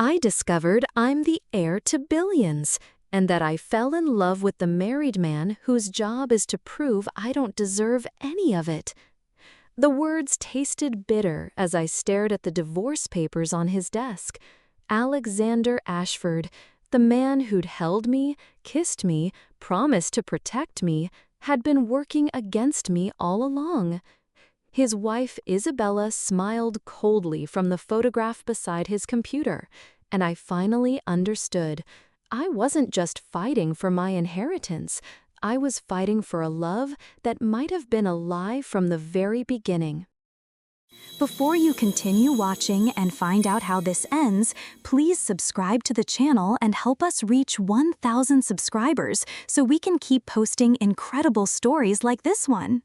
I discovered I'm the heir to billions, and that I fell in love with the married man whose job is to prove I don't deserve any of it. The words tasted bitter as I stared at the divorce papers on his desk. Alexander Ashford, the man who'd held me, kissed me, promised to protect me, had been working against me all along. His wife Isabella smiled coldly from the photograph beside his computer, and I finally understood. I wasn't just fighting for my inheritance. I was fighting for a love that might have been a lie from the very beginning. Before you continue watching and find out how this ends, please subscribe to the channel and help us reach 1,000 subscribers so we can keep posting incredible stories like this one.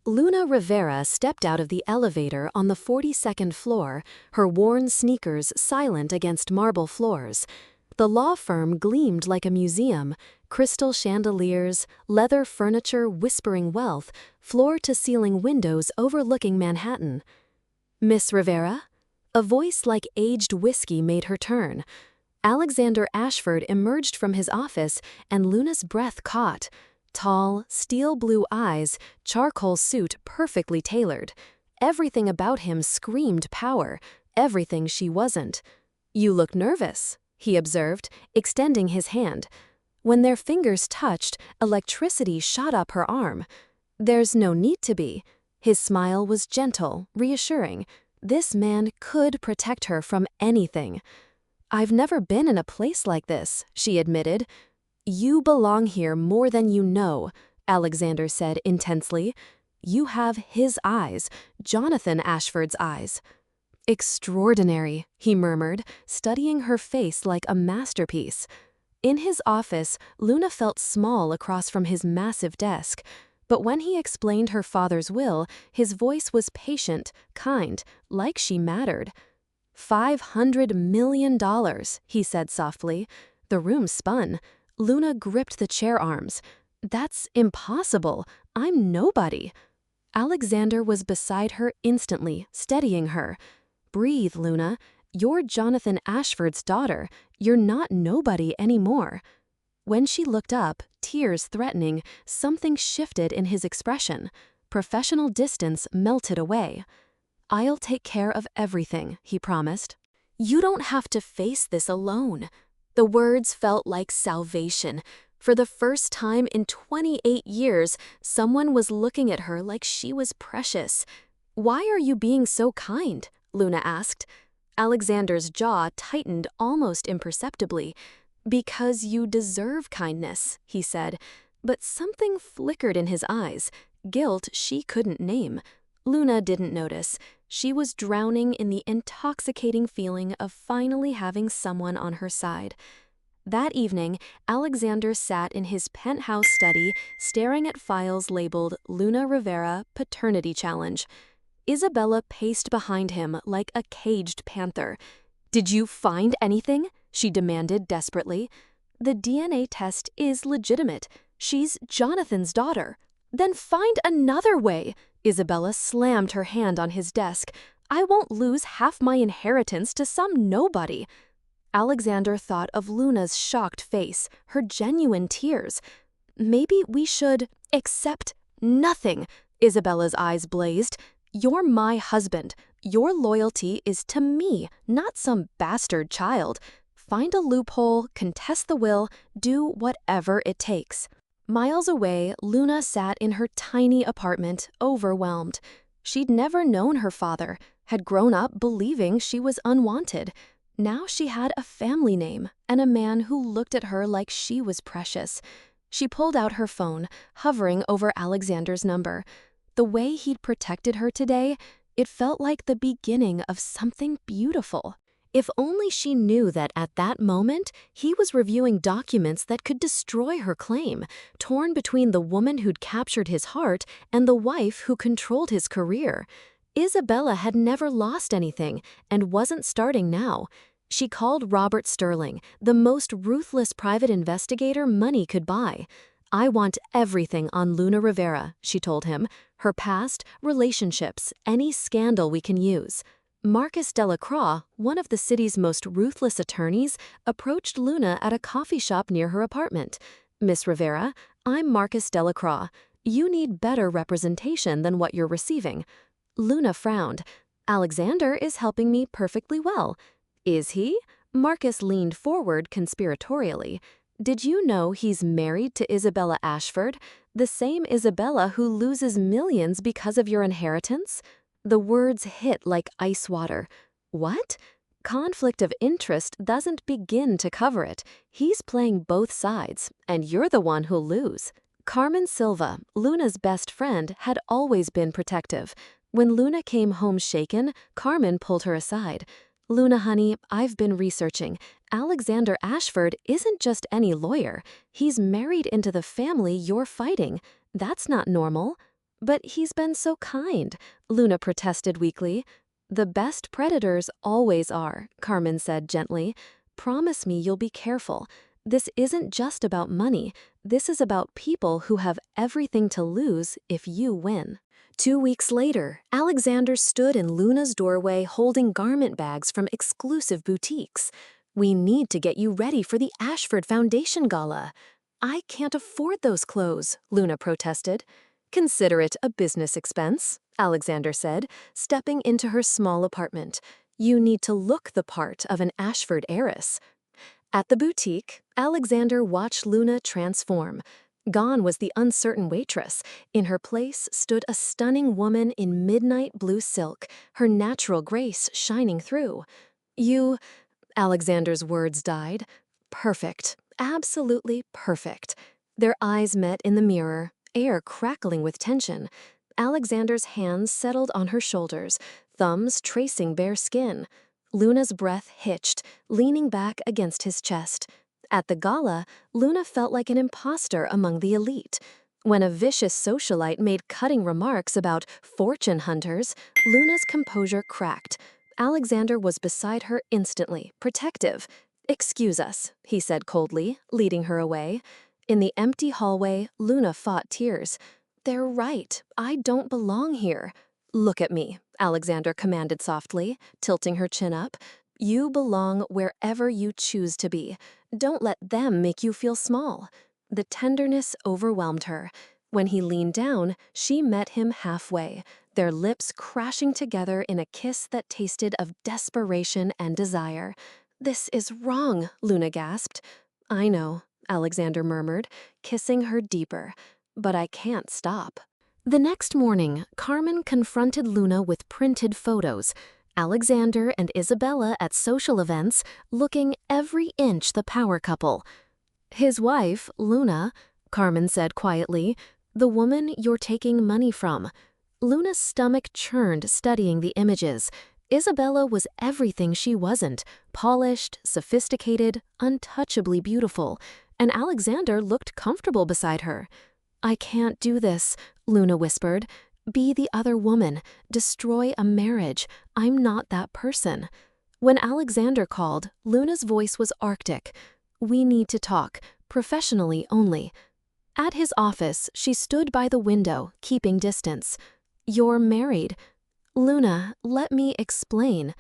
Luna Rivera stepped out of the elevator on the 42nd floor, her worn sneakers silent against marble floors. The law firm gleamed like a museum, crystal chandeliers, leather furniture whispering wealth, floor-to-ceiling windows overlooking Manhattan. "Miss Rivera?" A voice like aged whiskey made her turn. Alexander Ashford emerged from his office, and Luna's breath caught. Tall, steel-blue eyes, charcoal suit perfectly tailored. Everything about him screamed power, everything she wasn't. "You look nervous," he observed, extending his hand. When their fingers touched, electricity shot up her arm. "There's no need to be." His smile was gentle, reassuring. This man could protect her from anything. "I've never been in a place like this," she admitted. "You belong here more than you know," Alexander said intensely. "You have his eyes, Jonathan Ashford's eyes." "Extraordinary," he murmured, studying her face like a masterpiece. In his office, Luna felt small across from his massive desk. But when he explained her father's will, his voice was patient, kind, like she mattered. $500 million, he said softly. The room spun. Luna gripped the chair arms. "That's impossible. I'm nobody." Alexander was beside her instantly, steadying her. "Breathe, Luna. You're Jonathan Ashford's daughter. You're not nobody anymore." When she looked up, tears threatening, something shifted in his expression. Professional distance melted away. "I'll take care of everything," he promised. "You don't have to face this alone." The words felt like salvation. For the first time in 28 years, someone was looking at her like she was precious. "Why are you being so kind?" Luna asked. Alexander's jaw tightened almost imperceptibly. "Because you deserve kindness," he said, but something flickered in his eyes, guilt she couldn't name. Luna didn't notice. She was drowning in the intoxicating feeling of finally having someone on her side. That evening, Alexander sat in his penthouse study, staring at files labeled Luna Rivera Paternity Challenge. Isabella paced behind him like a caged panther. "Did you find anything?" she demanded desperately. "The DNA test is legitimate. She's Jonathan's daughter." "Then find another way." Isabella slammed her hand on his desk. "I won't lose half my inheritance to some nobody." Alexander thought of Luna's shocked face, her genuine tears. "Maybe we should accept nothing." Isabella's eyes blazed. "You're my husband. Your loyalty is to me, not some bastard child. Find a loophole, contest the will, do whatever it takes." Miles away, Luna sat in her tiny apartment, overwhelmed. She'd never known her father, had grown up believing she was unwanted. Now she had a family name and a man who looked at her like she was precious. She pulled out her phone, hovering over Alexander's number. The way he'd protected her today, it felt like the beginning of something beautiful. If only she knew that at that moment, he was reviewing documents that could destroy her claim, torn between the woman who'd captured his heart and the wife who controlled his career. Isabella had never lost anything and wasn't starting now. She called Robert Sterling, the most ruthless private investigator money could buy. "I want everything on Luna Rivera," she told him. "Her past, relationships, any scandal we can use." Marcus Delacroix, one of the city's most ruthless attorneys, approached Luna at a coffee shop near her apartment. "Miss Rivera, I'm Marcus Delacroix. You need better representation than what you're receiving." Luna frowned. "Alexander is helping me perfectly well." "Is he?" Marcus leaned forward conspiratorially. "Did you know he's married to Isabella Ashford, the same Isabella who loses millions because of your inheritance?" The words hit like ice water. "What?" "Conflict of interest doesn't begin to cover it. He's playing both sides, and you're the one who'll lose." Carmen Silva, Luna's best friend, had always been protective. When Luna came home shaken, Carmen pulled her aside. "Luna, honey, I've been researching. Alexander Ashford isn't just any lawyer. He's married into the family you're fighting. That's not normal." "But he's been so kind," Luna protested weakly. "The best predators always are," Carmen said gently. "Promise me you'll be careful. This isn't just about money. This is about people who have everything to lose if you win." 2 weeks later, Alexander stood in Luna's doorway holding garment bags from exclusive boutiques. "We need to get you ready for the Ashford Foundation Gala." "I can't afford those clothes," Luna protested. "Consider it a business expense," Alexander said, stepping into her small apartment. "You need to look the part of an Ashford heiress." At the boutique, Alexander watched Luna transform. Gone was the uncertain waitress. In her place stood a stunning woman in midnight blue silk, her natural grace shining through. "You," Alexander's words died. "Perfect. Absolutely perfect." Their eyes met in the mirror, air crackling with tension. Alexander's hands settled on her shoulders, thumbs tracing bare skin. Luna's breath hitched, leaning back against his chest. At the gala, Luna felt like an imposter among the elite. When a vicious socialite made cutting remarks about fortune hunters, Luna's composure cracked. Alexander was beside her instantly, protective. "Excuse us," he said coldly, leading her away. In the empty hallway, Luna fought tears. "They're right. I don't belong here." "Look at me," Alexander commanded softly, tilting her chin up. "You belong wherever you choose to be. Don't let them make you feel small." The tenderness overwhelmed her. When he leaned down, she met him halfway, their lips crashing together in a kiss that tasted of desperation and desire. "This is wrong," Luna gasped. "I know," Alexander murmured, kissing her deeper. "But I can't stop." The next morning, Carmen confronted Luna with printed photos. Alexander and Isabella at social events, looking every inch the power couple. "His wife, Luna," Carmen said quietly, "the woman you're taking money from." Luna's stomach churned studying the images. Isabella was everything she wasn't, polished, sophisticated, untouchably beautiful, and Alexander looked comfortable beside her. "I can't do this," Luna whispered. "Be the other woman. Destroy a marriage. I'm not that person." When Alexander called, Luna's voice was arctic. "We need to talk, professionally only." At his office, she stood by the window, keeping distance. "You're married." "Luna, let me explain."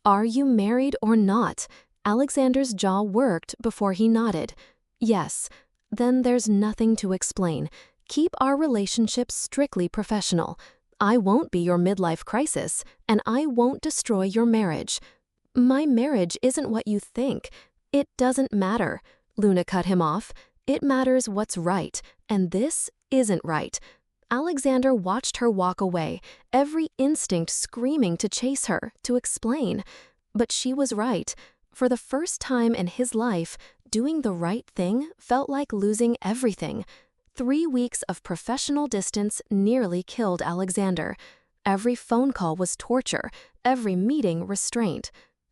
"Are you married or not?" Alexander's jaw worked before he nodded. "Yes." "Then there's nothing to explain. Keep our relationship strictly professional. I won't be your midlife crisis, and I won't destroy your marriage." "My marriage isn't what you think." "It doesn't matter," Luna cut him off. "It matters what's right, and this isn't right." Alexander watched her walk away, every instinct screaming to chase her, to explain. But she was right. For the first time in his life, doing the right thing felt like losing everything. 3 weeks of professional distance nearly killed Alexander. Every phone call was torture, every meeting restraint.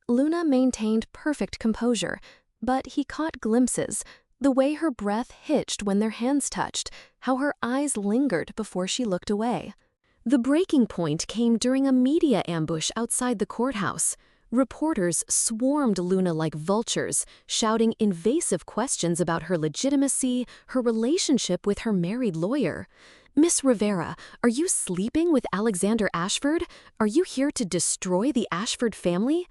Luna maintained perfect composure, but he caught glimpses, the way her breath hitched when their hands touched, how her eyes lingered before she looked away. The breaking point came during a media ambush outside the courthouse. Reporters swarmed Luna like vultures, shouting invasive questions about her legitimacy, her relationship with her married lawyer. Miss Rivera, are you sleeping with Alexander Ashford? Are you here to destroy the Ashford family?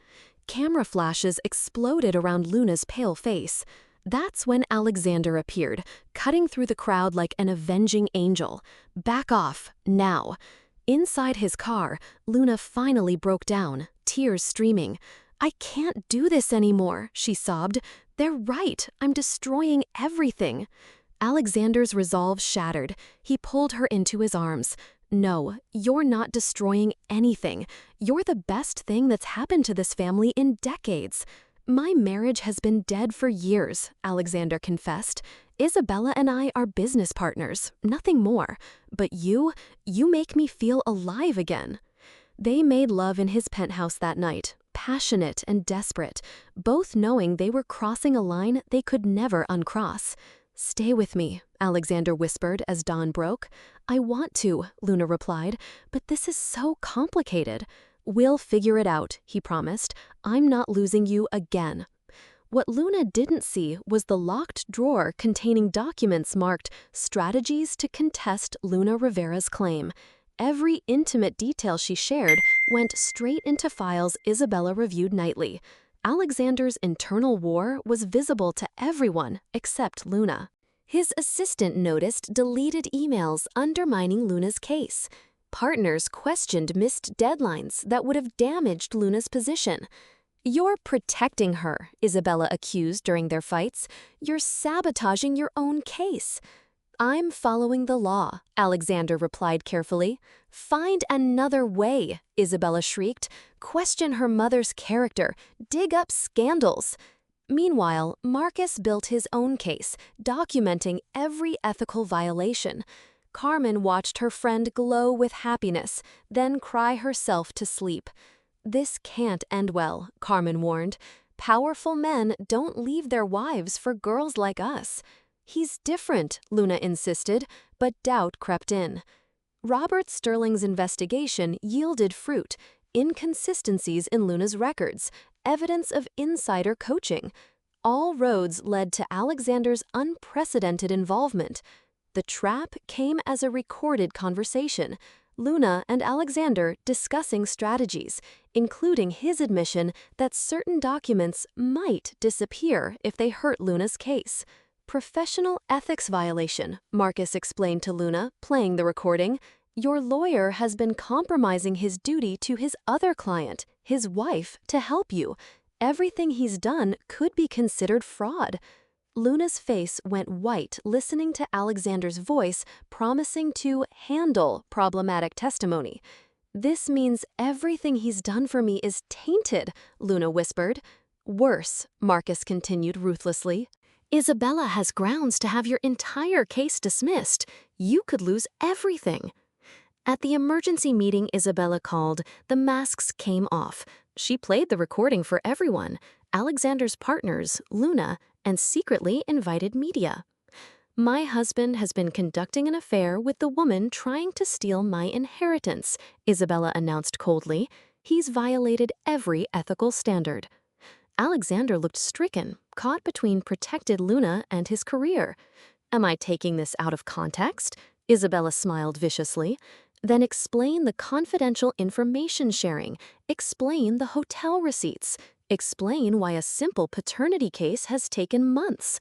Camera flashes exploded around Luna's pale face. That's when Alexander appeared, cutting through the crowd like an avenging angel. Back off, now. Inside his car, Luna finally broke down, tears streaming. I can't do this anymore, she sobbed. They're right, I'm destroying everything. Alexander's resolve shattered. He pulled her into his arms. No, you're not destroying anything. You're the best thing that's happened to this family in decades. My marriage has been dead for years, Alexander confessed. Isabella and I are business partners, nothing more. But you make me feel alive again. They made love in his penthouse that night, passionate and desperate, both knowing they were crossing a line they could never uncross. Stay with me, Alexander whispered as dawn broke. I want to, Luna replied, but this is so complicated. We'll figure it out, he promised. I'm not losing you again. What Luna didn't see was the locked drawer containing documents marked Strategies to Contest Luna Rivera's Claim. Every intimate detail she shared went straight into files Isabella reviewed nightly. Alexander's internal war was visible to everyone except Luna. His assistant noticed deleted emails undermining Luna's case. Partners questioned missed deadlines that would have damaged Luna's position. You're protecting her, Isabella accused during their fights. You're sabotaging your own case. I'm following the law, Alexander replied carefully. Find another way, Isabella shrieked. Question her mother's character. Dig up scandals. Meanwhile, Marcus built his own case, documenting every ethical violation. Carmen watched her friend glow with happiness, then cry herself to sleep. This can't end well, Carmen warned. Powerful men don't leave their wives for girls like us. He's different, Luna insisted, but doubt crept in. Robert Sterling's investigation yielded fruit, inconsistencies in Luna's records, evidence of insider coaching. All roads led to Alexander's unprecedented involvement. The trap came as a recorded conversation, Luna and Alexander discussing strategies, including his admission that certain documents might disappear if they hurt Luna's case. Professional ethics violation, Marcus explained to Luna, playing the recording. Your lawyer has been compromising his duty to his other client, his wife, to help you. Everything he's done could be considered fraud. Luna's face went white listening to Alexander's voice promising to handle problematic testimony. This means everything he's done for me is tainted, Luna whispered. Worse, Marcus continued ruthlessly. Isabella has grounds to have your entire case dismissed. You could lose everything. At the emergency meeting Isabella called, the masks came off. She played the recording for everyone, Alexander's partners, Luna, and secretly invited media. My husband has been conducting an affair with the woman trying to steal my inheritance, Isabella announced coldly. He's violated every ethical standard. Alexander looked stricken, caught between protected Luna and his career. Am I taking this out of context? Isabella smiled viciously. Then explain the confidential information sharing. Explain the hotel receipts. Explain why a simple paternity case has taken months.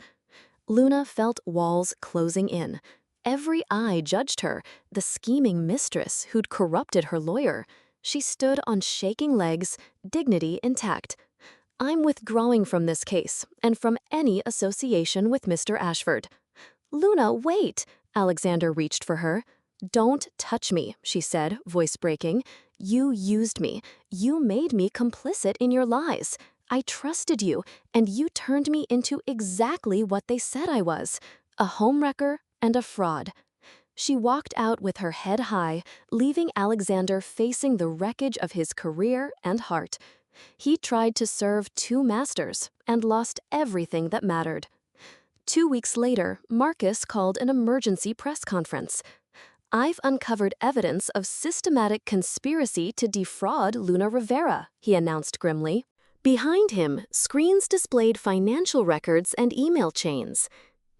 Luna felt walls closing in. Every eye judged her, the scheming mistress who'd corrupted her lawyer. She stood on shaking legs, dignity intact. I'm withdrawing from this case and from any association with Mr. Ashford. Luna, wait! Alexander reached for her. Don't touch me, she said, voice breaking. You used me. You made me complicit in your lies. I trusted you, and you turned me into exactly what they said I was, a homewrecker and a fraud. She walked out with her head high, leaving Alexander facing the wreckage of his career and heart. He tried to serve two masters and lost everything that mattered. 2 weeks later, Marcus called an emergency press conference. I've uncovered evidence of systematic conspiracy to defraud Luna Rivera, he announced grimly. Behind him, screens displayed financial records and email chains.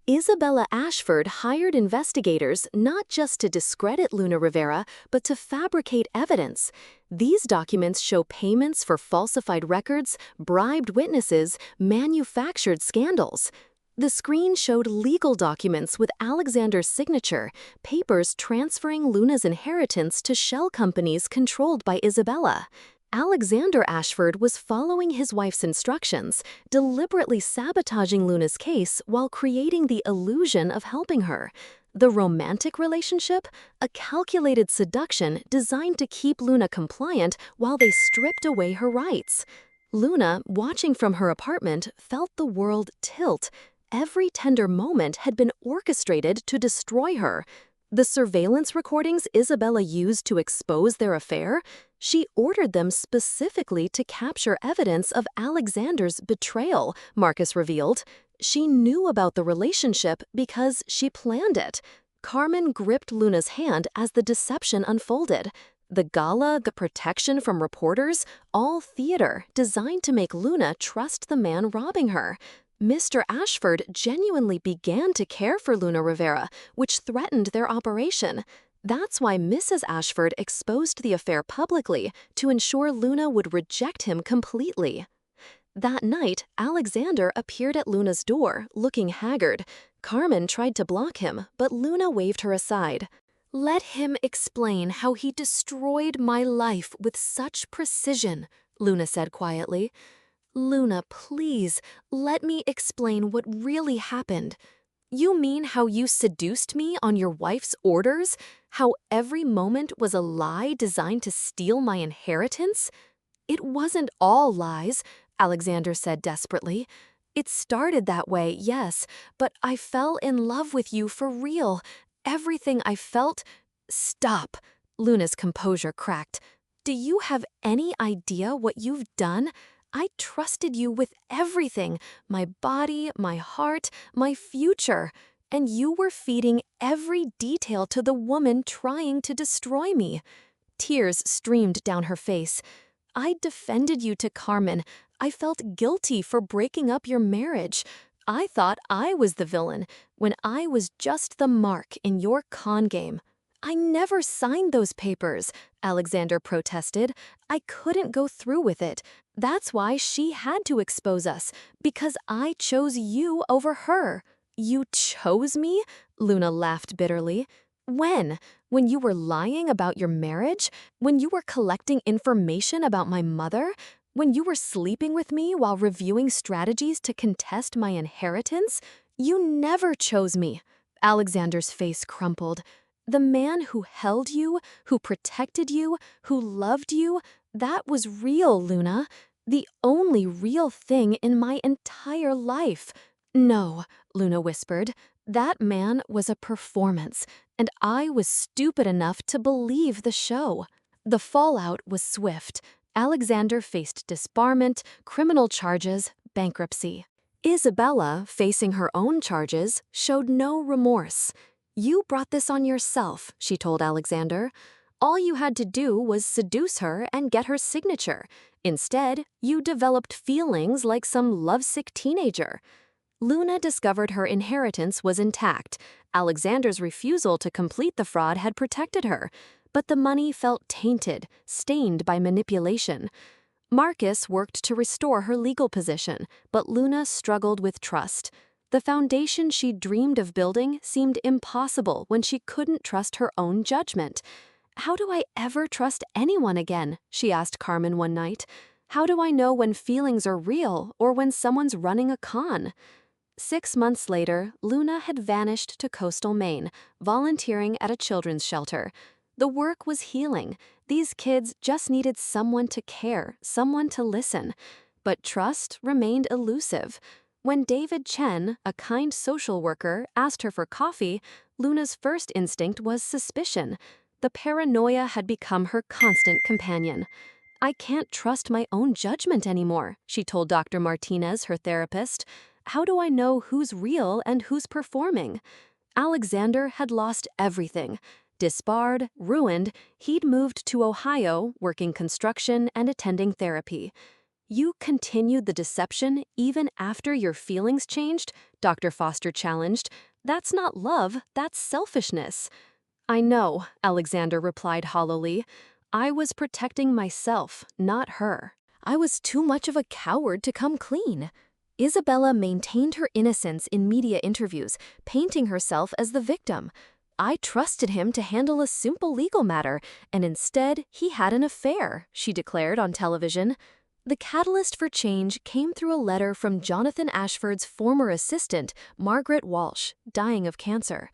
Isabella Ashford hired investigators not just to discredit Luna Rivera, but to fabricate evidence. These documents show payments for falsified records, bribed witnesses, manufactured scandals. The screen showed legal documents with Alexander's signature, papers transferring Luna's inheritance to shell companies controlled by Isabella. Alexander Ashford was following his wife's instructions, deliberately sabotaging Luna's case while creating the illusion of helping her. The romantic relationship? A calculated seduction designed to keep Luna compliant while they stripped away her rights. Luna, watching from her apartment, felt the world tilt. Every tender moment had been orchestrated to destroy her. The surveillance recordings Isabella used to expose their affair? She ordered them specifically to capture evidence of Alexander's betrayal, Marcus revealed. She knew about the relationship because she planned it. Carmen gripped Luna's hand as the deception unfolded. The gala, the protection from reporters, all theater designed to make Luna trust the man robbing her. Mr. Ashford genuinely began to care for Luna Rivera, which threatened their operation. That's why Mrs. Ashford exposed the affair publicly to ensure Luna would reject him completely. That night, Alexander appeared at Luna's door, looking haggard. Carmen tried to block him, but Luna waved her aside. "Let him explain how he destroyed my life with such precision," Luna said quietly. "Luna, please, let me explain what really happened. You mean how you seduced me on your wife's orders? How every moment was a lie designed to steal my inheritance?" "It wasn't all lies," Alexander said desperately. "It started that way, yes, but I fell in love with you for real. Everything I felt—" "Stop," Luna's composure cracked. "Do you have any idea what you've done? I trusted you with everything, my body, my heart, my future, and you were feeding every detail to the woman trying to destroy me." Tears streamed down her face. "I defended you to Carmen. I felt guilty for breaking up your marriage. I thought I was the villain, when I was just the mark in your con game." "I never signed those papers," Alexander protested. "I couldn't go through with it. That's why she had to expose us, because I chose you over her." "You chose me?" Luna laughed bitterly. "When? When you were lying about your marriage? When you were collecting information about my mother? When you were sleeping with me while reviewing strategies to contest my inheritance? You never chose me." Alexander's face crumpled. "The man who held you, who protected you, who loved you, that was real, Luna. The only real thing in my entire life." "No," Luna whispered. "That man was a performance, and I was stupid enough to believe the show." The fallout was swift. Alexander faced disbarment, criminal charges, bankruptcy. Isabella, facing her own charges, showed no remorse. "You brought this on yourself," she told Alexander. "All you had to do was seduce her and get her signature. Instead, you developed feelings like some lovesick teenager." Luna discovered her inheritance was intact. Alexander's refusal to complete the fraud had protected her, but the money felt tainted, stained by manipulation. Marcus worked to restore her legal position, but Luna struggled with trust. The foundation she dreamed of building seemed impossible when she couldn't trust her own judgment. "How do I ever trust anyone again?" she asked Carmen one night. "How do I know when feelings are real or when someone's running a con?" 6 months later, Luna had vanished to coastal Maine, volunteering at a children's shelter. The work was healing. These kids just needed someone to care, someone to listen. But trust remained elusive. When David Chen, a kind social worker, asked her for coffee, Luna's first instinct was suspicion. The paranoia had become her constant companion. "I can't trust my own judgment anymore," she told Dr. Martinez, her therapist. "How do I know who's real and who's performing?" Alexander had lost everything. Disbarred, ruined, he'd moved to Ohio, working construction and attending therapy. You continued the deception even after your feelings changed? Dr. Foster challenged. That's not love, that's selfishness. I know, Alexander replied hollowly. I was protecting myself, not her. I was too much of a coward to come clean. Isabella maintained her innocence in media interviews, painting herself as the victim. I trusted him to handle a simple legal matter, and instead he had an affair, she declared on television. The catalyst for change came through a letter from Jonathan Ashford's former assistant, Margaret Walsh, dying of cancer.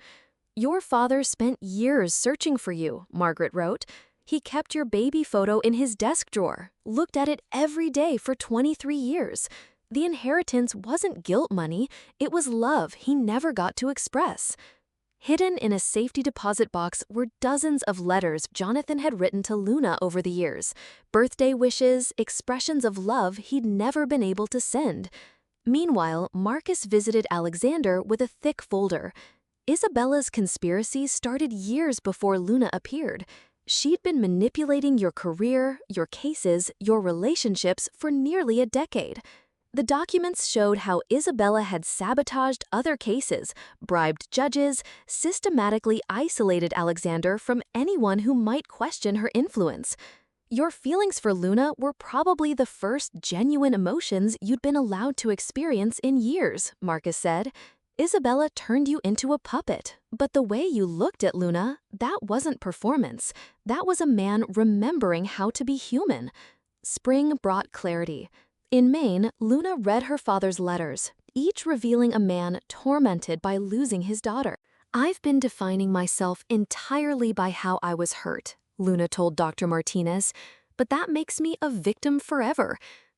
Your father spent years searching for you, Margaret wrote. He kept your baby photo in his desk drawer, looked at it every day for 23 years. The inheritance wasn't guilt money, it was love he never got to express. Hidden in a safety deposit box were dozens of letters Jonathan had written to Luna over the years, birthday wishes, expressions of love he'd never been able to send. Meanwhile, Marcus visited Alexander with a thick folder. Isabella's conspiracy started years before Luna appeared. She'd been manipulating your career, your cases, your relationships for nearly a decade. The documents showed how Isabella had sabotaged other cases, bribed judges, systematically isolated Alexander from anyone who might question her influence. Your feelings for Luna were probably the first genuine emotions you'd been allowed to experience in years, Marcus said. Isabella turned you into a puppet, but the way you looked at Luna, that wasn't performance. That was a man remembering how to be human. Spring brought clarity. In Maine, Luna read her father's letters, each revealing a man tormented by losing his daughter. I've been defining myself entirely by how I was hurt, Luna told Dr. Martinez, but that makes me a victim forever.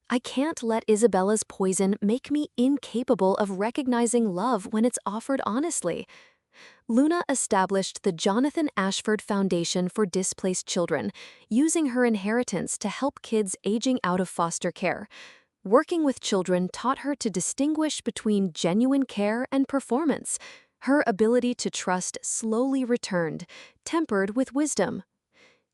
I can't let Isabella's poison make me incapable of recognizing love when it's offered honestly. Luna established the Jonathan Ashford Foundation for Displaced Children, using her inheritance to help kids aging out of foster care. Working with children taught her to distinguish between genuine care and performance. Her ability to trust slowly returned, tempered with wisdom.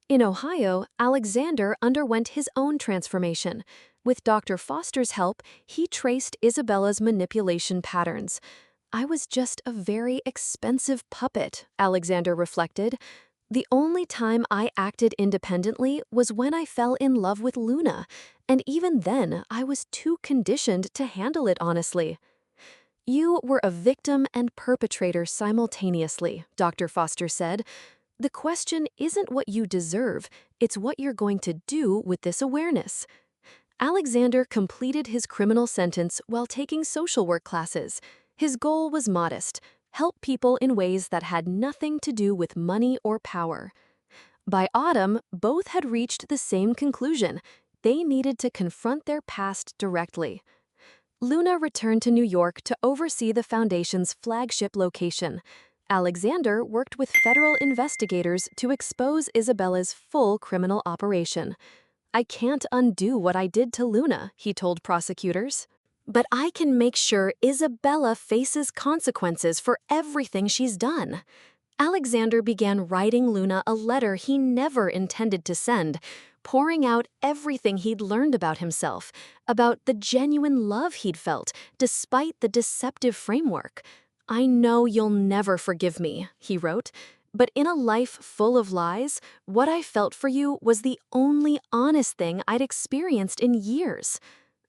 In Ohio, Alexander underwent his own transformation. With Dr. Foster's help, he traced Isabella's manipulation patterns. I was just a very expensive puppet, Alexander reflected. The only time I acted independently was when I fell in love with Luna, and even then I was too conditioned to handle it honestly. You were a victim and perpetrator simultaneously, Dr. Foster said. The question isn't what you deserve, it's what you're going to do with this awareness. Alexander completed his criminal sentence while taking social work classes. His goal was modest: help people in ways that had nothing to do with money or power. By autumn, both had reached the same conclusion. They needed to confront their past directly. Luna returned to New York to oversee the foundation's flagship location. Alexander worked with federal investigators to expose Isabella's full criminal operation. I can't undo what I did to Luna, he told prosecutors. But I can make sure Isabella faces consequences for everything she's done. Alexander began writing Luna a letter he never intended to send, pouring out everything he'd learned about himself, about the genuine love he'd felt, despite the deceptive framework. I know you'll never forgive me, he wrote, but in a life full of lies, what I felt for you was the only honest thing I'd experienced in years.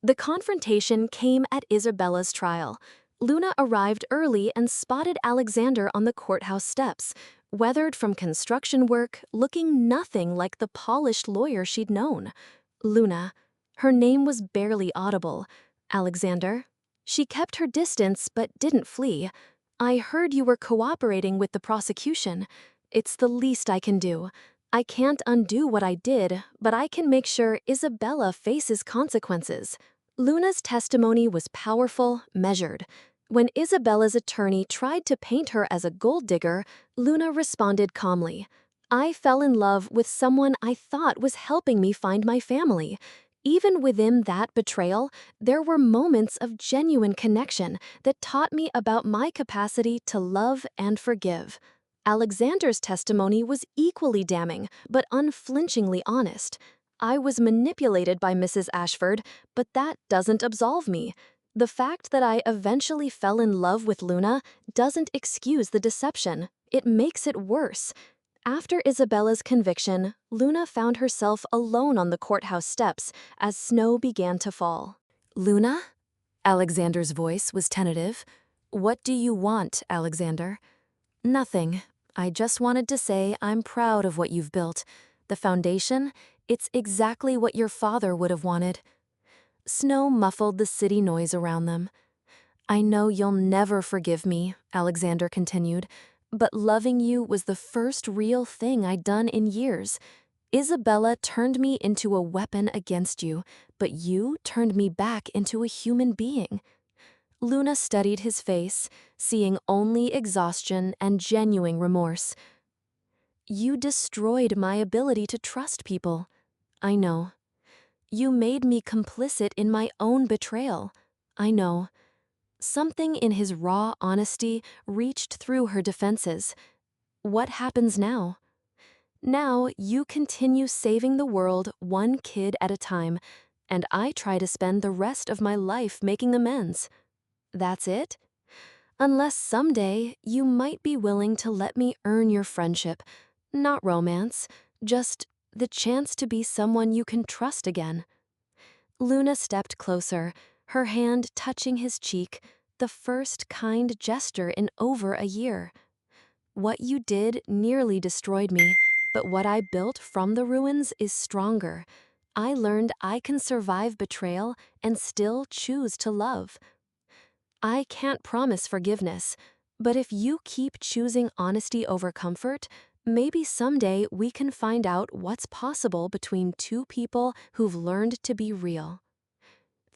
The confrontation came at Isabella's trial. Luna arrived early and spotted Alexander on the courthouse steps, weathered from construction work, looking nothing like the polished lawyer she'd known. Luna. Her name was barely audible. Alexander. She kept her distance but didn't flee. I heard you were cooperating with the prosecution. It's the least I can do. I can't undo what I did, but I can make sure Isabella faces consequences. Luna's testimony was powerful, measured. When Isabella's attorney tried to paint her as a gold digger, Luna responded calmly. I fell in love with someone I thought was helping me find my family. Even within that betrayal, there were moments of genuine connection that taught me about my capacity to love and forgive. Alexander's testimony was equally damning, but unflinchingly honest. I was manipulated by Mrs. Ashford, but that doesn't absolve me. The fact that I eventually fell in love with Luna doesn't excuse the deception. It makes it worse. After Isabella's conviction, Luna found herself alone on the courthouse steps as snow began to fall. "Luna?" Alexander's voice was tentative. "What do you want, Alexander?" "Nothing. I just wanted to say I'm proud of what you've built. The foundation, it's exactly what your father would have wanted." Snow muffled the city noise around them. "I know you'll never forgive me," Alexander continued, "but loving you was the first real thing I'd done in years. Isabella turned me into a weapon against you, but you turned me back into a human being." Luna studied his face, seeing only exhaustion and genuine remorse. "You destroyed my ability to trust people." "I know." "You made me complicit in my own betrayal." "I know." Something in his raw honesty reached through her defenses. "What happens now?" "Now you continue saving the world one kid at a time, and I try to spend the rest of my life making amends." "That's it?" "Unless someday you might be willing to let me earn your friendship. Not romance, just the chance to be someone you can trust again." Luna stepped closer, her hand touching his cheek, the first kind gesture in over a year. "What you did nearly destroyed me, but what I built from the ruins is stronger. I learned I can survive betrayal and still choose to love. I can't promise forgiveness, but if you keep choosing honesty over comfort, maybe someday we can find out what's possible between two people who've learned to be real."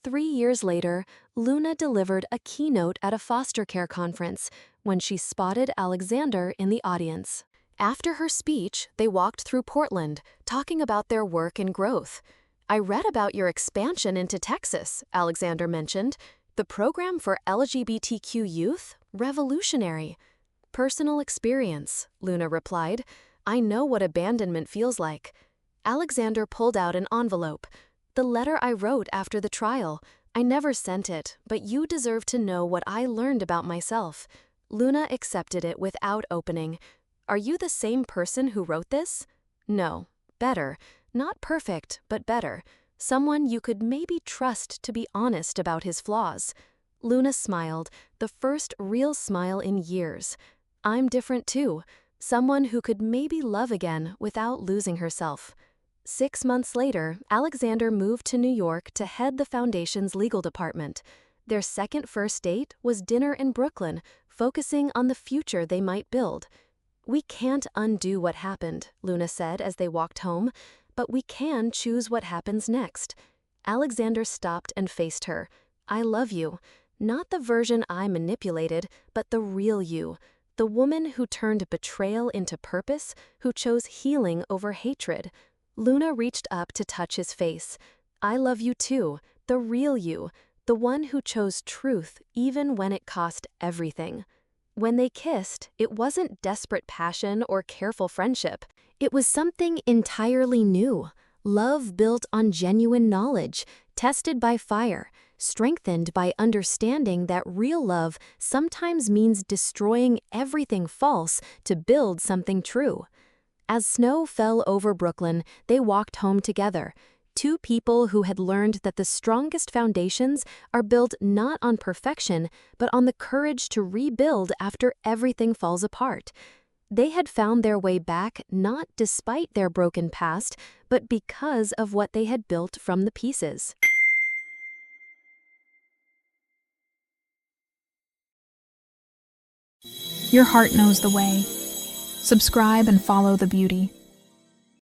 3 years later, Luna delivered a keynote at a foster care conference when she spotted Alexander in the audience. After her speech, they walked through Portland, talking about their work and growth. "I read about your expansion into Texas," Alexander mentioned. "The program for LGBTQ youth? Revolutionary." "Personal experience," Luna replied. "I know what abandonment feels like." Alexander pulled out an envelope. "The letter I wrote after the trial. I never sent it, but you deserve to know what I learned about myself." Luna accepted it without opening. "Are you the same person who wrote this?" "No. Better. Not perfect, but better. Someone you could maybe trust to be honest about his flaws." Luna smiled, the first real smile in years. "I'm different too. Someone who could maybe love again without losing herself." 6 months later, Alexander moved to New York to head the foundation's legal department. Their second first date was dinner in Brooklyn, focusing on the future they might build. "We can't undo what happened," Luna said as they walked home, "but we can choose what happens next." Alexander stopped and faced her. "I love you. Not the version I manipulated, but the real you. The woman who turned betrayal into purpose, who chose healing over hatred." Luna reached up to touch his face. "I love you too, the real you, the one who chose truth even when it cost everything." When they kissed, it wasn't desperate passion or careful friendship. It was something entirely new. Love built on genuine knowledge, tested by fire, strengthened by understanding that real love sometimes means destroying everything false to build something true. As snow fell over Brooklyn, they walked home together. Two people who had learned that the strongest foundations are built not on perfection, but on the courage to rebuild after everything falls apart. They had found their way back not despite their broken past, but because of what they had built from the pieces. Your heart knows the way. Subscribe and follow the beauty.